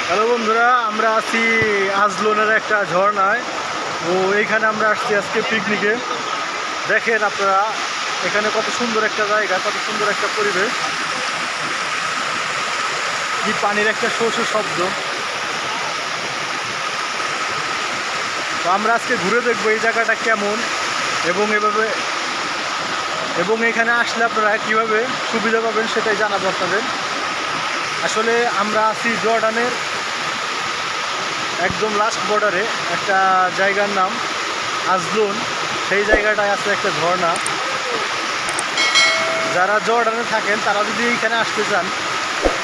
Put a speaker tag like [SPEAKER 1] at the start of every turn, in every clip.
[SPEAKER 1] Hello বন্ধুরা, আমরা আছি আজলোনের একটা ঝর্ণায়। তো এইখানে আমরা আসছি আজকে পিকনিকে। দেখেন আপনারা এখানে কত সুন্দর একটা জায়গা, কত সুন্দর একটা পরিবেশ, কি পানির একটা শো শো শব্দ। তো আমরা আজকে ঘুরে দেখবো এই জায়গাটা কেমন এবং এখানে আসলে আপনারা কীভাবে সুবিধা পাবেন সেটাই জানাবো আপনাদের। আসলে আমরা আছি জর্ডানের একদম লাস্ট বর্ডারে, একটা জায়গার নাম আজলোন। সেই জায়গাটায় আছে একটা ঝর্ণা। যারা জর্ডানে থাকেন তারা যদি এইখানে আসতে চান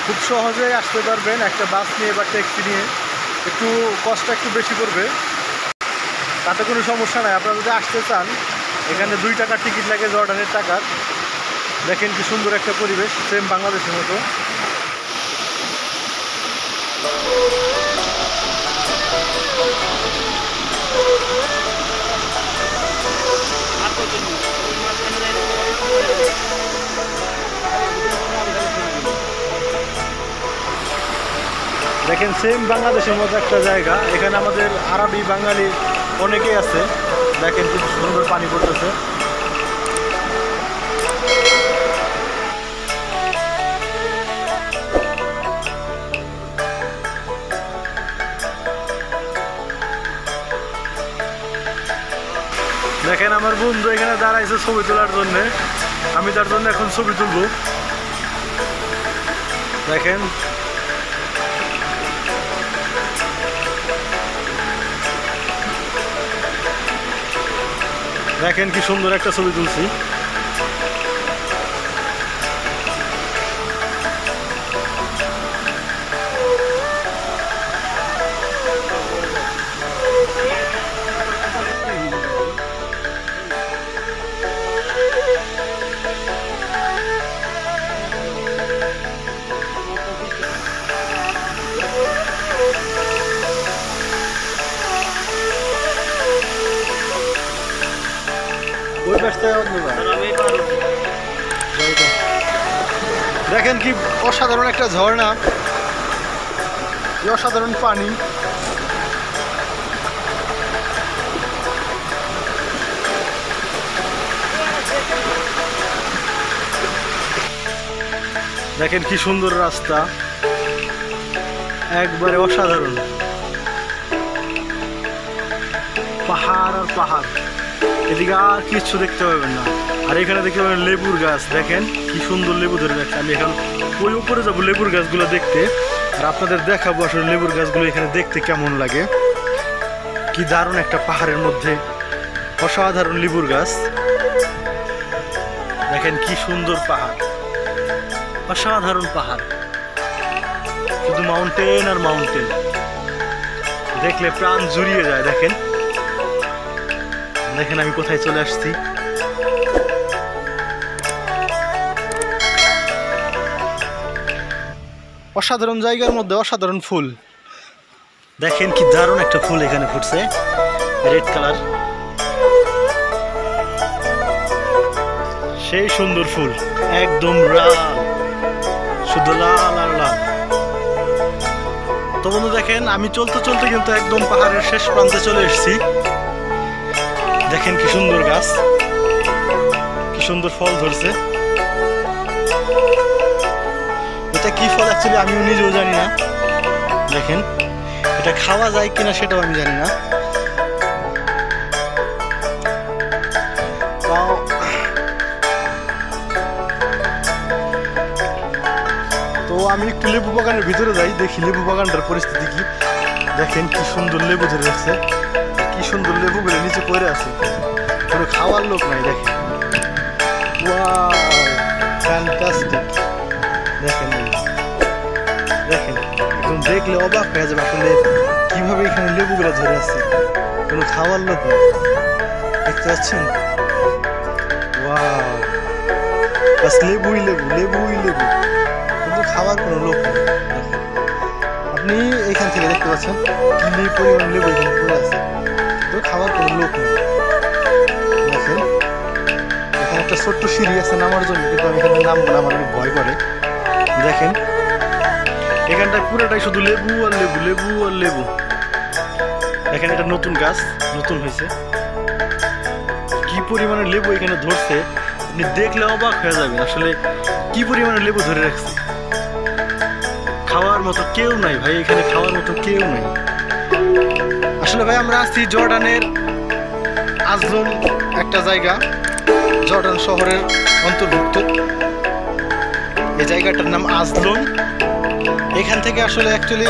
[SPEAKER 1] খুব সহজেই আসতে পারবেন, একটা বাস নিয়ে বা ট্যাক্সি নিয়ে। একটু কষ্ট একটু বেশি পড়বে, তাতে কোনো সমস্যা নাই। আপনারা যদি আসতে চান এখানে 2 টাকার টিকিট লাগে, জর্ডানের টাকার। দেখেন কি সুন্দর একটা পরিবেশ, সেম বাংলাদেশের মতো। দেখেন সেম বাংলাদেশের মতো একটা জায়গা। এখানে আমাদের আরবি বাঙালি অনেকেই আছে। দেখেন কি সুন্দর পানি পড়তেছে। দেখেন আমার বন্ধু এখানে দাঁড়াইছে ছবি তোলার জন্য। আমি তার জন্য এখন ছবি তুলব। দেখেন দেখেন কি সুন্দর একটা ছবি তুলছি। দেখেন কি অসাধারণ একটা ঝর্ণা, কি অসাধারণ পানি। দেখেন কি সুন্দর রাস্তা, একবারে অসাধারণ। পাহাড় আর পাহাড়, এদিকে আর কিছু দেখতে পাবেন না। আর এখানে দেখতে পাবেন লেবুর গাছ। দেখেন কি সুন্দর লেবু ধরে রাখছে। আমি এখন ওই উপরে যাবো লেবুর গাছগুলো দেখতে, আর আপনাদের দেখাবো আসলে লেবুর গাছগুলো এখানে দেখতে কেমন লাগে। কি দারুণ একটা পাহাড়ের মধ্যে অসাধারণ লেবুর গাছ। দেখেন কি সুন্দর পাহাড়, অসাধারণ পাহাড়, শুধু মাউন্টেন আর মাউন্টেন, দেখলে প্রাণ জুড়িয়ে যায়। দেখেন দেখেন আমি কোথায় চলে আসছি। অসাধারণ জায়গার মধ্যে অসাধারণ ফুল। দেখেন কি দারুণ একটা ফুল এখানে ফুটছে, রেড কালার, সেই সুন্দর ফুল, একদম লাল, শুধু লাল আর লাল। তো বন্ধু দেখেন আমি চলতে চলতে কিন্তু একদম পাহাড়ের শেষ প্রান্তে চলে এসেছি। দেখেন কি সুন্দর গাছ, কি সুন্দর ফল ধরছে। এটা কি ফল অ্যাকচুয়ালি আমিও নিজেও জানি না। দেখেন এটা খাওয়া যায় কিনা সেটাও আমি জানি না। তো আমি একটু লেবু বাগানের ভিতরে যাই, দেখি লেবু বাগানটার পরিস্থিতি কি। দেখেন কি সুন্দর লেবু ধরে রাখছে, কি সুন্দর লেবুগুলো নিচে পড়ে আছে, কোনো খাওয়ার লোক নাই। দেখেন ওয়াও, ফ্যান্টাস্টিক। দেখেন দেখেন একদম দেখলে অবাক হয়ে যাবে আসলে কিভাবে এখানে লেবুগুলো ধরে আছে, কোনো খাওয়ার লোক নেই। দেখতে পাচ্ছেন ওয়াও, বাস লেবুই লেবু, লেবুই লেবু, কিন্তু খাওয়ার কোনো লোক নেই। আপনি এখান থেকে দেখতে পাচ্ছেন কি পরিমাণ লেবু এখানে পড়ে আছে, কিন্তু খাওয়ার কোনো লোক নেই। দেখেন এখানে একটা ছোট্ট সিঁড়ি আছে নামার জন্য, কিন্তু আমি এখানে নামবো না, আমার অনেক ভয় করে। দেখেন এখানটায় পুরোটাই শুধু লেবু আর লেবু, লেবু আর লেবু। এখানে একটা নতুন গাছ নতুন হয়েছে, কি পরিমাণে লেবু এখানে ধরছে আপনি দেখলে অবাক হয়ে যাবেন। আসলে কি পরিমাণে লেবু ধরে রাখছে, খাওয়ার মতো কেউ নাই ভাই, এখানে খাওয়ার মতো কেউ নাই। আসলে ভাই আমরা আছি জর্ডানের আজলুম একটা জায়গা, জর্ডান শহরের অন্তর্ভুক্ত। এই জায়গাটার নাম আজলুম। এখান থেকে আসলে অ্যাকচুয়ালি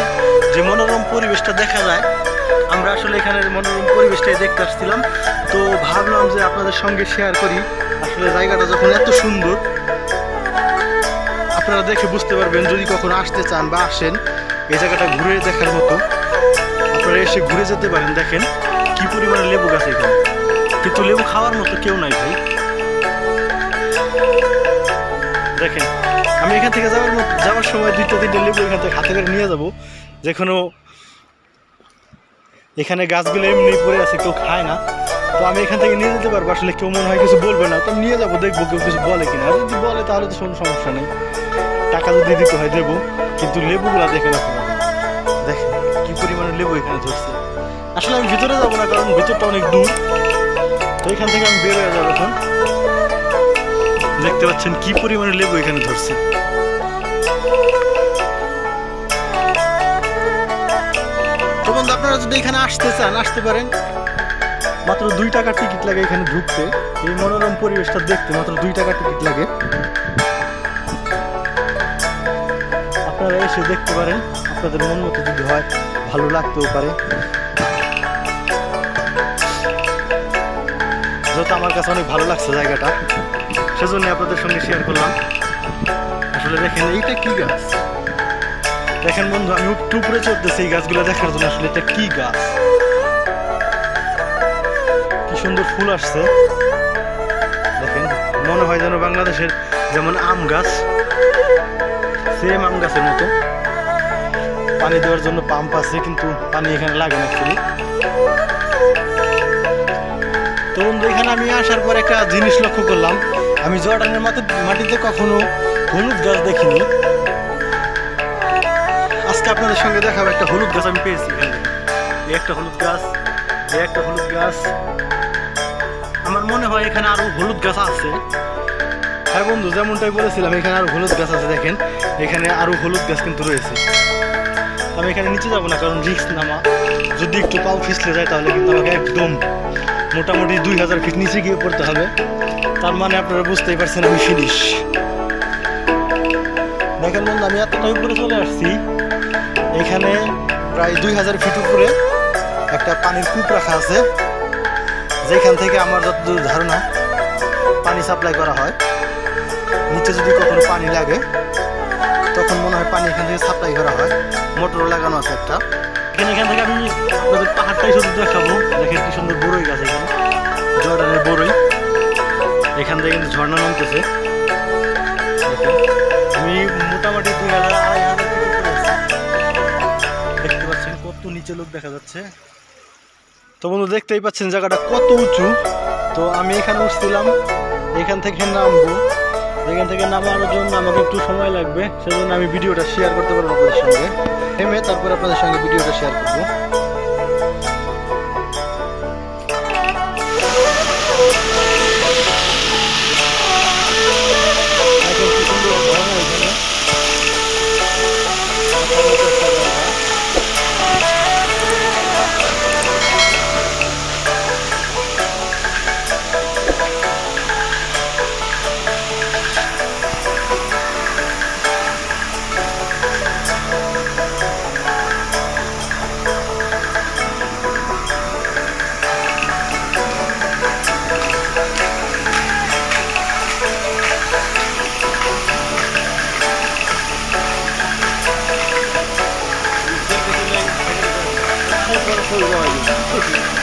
[SPEAKER 1] যে মনোরম পরিবেশটা দেখা যায়, আমরা আসলে এখানের মনোরম পরিবেশটাই দেখতে আসছিলাম। তো ভাবলাম যে আপনাদের সঙ্গে শেয়ার করি। আসলে জায়গাটা যখন এত সুন্দর, আপনারা দেখে বুঝতে পারবেন যদি কখনো আসতে চান বা আসেন, এই জায়গাটা ঘুরে দেখার মতো। আপনারা এসে ঘুরে যেতে পারেন। দেখেন কি পরিমাণে লেবু গাছ এখানে, কিন্তু লেবু খাওয়ার মতো কেউ নাই ভাই। দেখেন আমি এখান থেকে যাওয়ার সময় 2-3টে লেবু এখান থেকে হাতে করে নিয়ে যাবো। যেখানে এখানে গাছগুলো এমনি পড়ে আছে, কেউ খায় না, তো আমি এখান থেকে নিয়ে যেতে পারবো। আসলে কেউ মনে হয় কিছু বলবে না, তো আমি নিয়ে যাবো, দেখবো কেউ কিছু বলে কিনা। আর যদি বলে তাহলে তো কোনো সমস্যা নেই, টাকা যদি দিতে হয় দেবো। কিন্তু লেবুগুলা দেখেন আপনারা, দেখেন কি পরিমাণে লেবু এখানে ধরছে। আসলে আমি ভিতরে যাবো না, কারণ ভিতরটা অনেক দূর। তো এখান থেকে আমি বের হয়ে যাবো এখন। দেখতে পাচ্ছেন কি পরিমাণে লেবু এখানে ধরছে। তো বন্ধু আপনারা যদি এখানে আসতে চান আসতে পারেন। মাত্র 2 টাকার টিকিট লাগে এখানে ঢুকতে। এই মনোরম পরিবেশটা দেখতে মাত্র 2 টাকার টিকিট লাগে। আপনারা এসে দেখতে পারেন, আপনাদের মন মতো যদি হয় ভালো লাগতেও পারে। যেহেতু আমার কাছে অনেক ভালো লাগছে জায়গাটা, সেজন্য আপনাদের সঙ্গে শেয়ার করলাম। আসলে দেখেন এইটা কি গাছ, দেখেন বন্ধু আমি উপরে চড়তেছি এই গাছগুলো দেখার জন্য। আসলে এটা কি গাছ, কি সুন্দর ফুল আসছে। দেখেন মনে হয় যেন বাংলাদেশের যেমন আম গাছ, সেম আম গাছের মতো। পানি দেওয়ার জন্য পাম্প আছে, কিন্তু পানি এখানে লাগে না অ্যাকচুয়ালি। তো বন্ধু এখানে আমি আসার পর একটা জিনিস লক্ষ্য করলাম, আমি জর্ডানের মাটিতে কখনো হলুদ গাছ দেখিনি। আজকে আপনাদের সঙ্গে দেখাবো একটা হলুদ গাছ আমি পেয়েছি এখানে। এই একটা হলুদ গাছ, এই একটা হলুদ গাছ। আমার মনে হয় এখানে আরো হলুদ গাছ আছে। হ্যাঁ বন্ধু যেমনটাই বলেছিলাম, এখানে আরো হলুদ গাছ আছে। দেখেন এখানে আরো হলুদ গাছ কিন্তু রয়েছে। আমি এখানে নিচে যাবো না, কারণ রিস্ক নামা, যদি একটু পাও ফিসলে যায় তাহলে কিন্তু আমাকে একদম মোটামুটি 2000 ফিট নিচে গিয়ে পড়তে হবে। তার মানে আপনারা বুঝতেই পারছেন আমি ফিনিশ। দেখেন বন্ধু আমি এতটা উপরে চলে আসছি, এখানে প্রায় 2000 ফিট উপরে একটা পানির কূপ রাখা আছে, যেখান থেকে আমার যতদূর ধারণা পানি সাপ্লাই করা হয়। নিচে যদি কখনো পানি লাগে তখন মনে হয় পানি এখান থেকে সাপ্লাই করা হয়। মোটর লাগানো আছে একটা। এখান থেকে আমি আপনাদের পাহাড়টাই শুধু দেখাবো। দেখেন কি সুন্দর বড়ই গাছ, এখানে জর্ডানের বড়ই। এখান থেকে কিন্তু ঝর্ণা নামতেছে। আমি মোটামুটি 2000-2500 দেখতে পাচ্ছেন কত নিচে লোক দেখা যাচ্ছে। তো বন্ধু দেখতেই পাচ্ছেন জায়গাটা কত উঁচু। তো আমি এখানে উঠছিলাম, এখান থেকে নামবো। এখান থেকে নামার জন্য আমাকে একটু সময় লাগবে, সেজন্য আমি ভিডিওটা শেয়ার করতে পারবো আপনাদের সঙ্গে। নেমে তারপর আপনাদের সঙ্গে ভিডিওটা শেয়ার করবো। Hold on.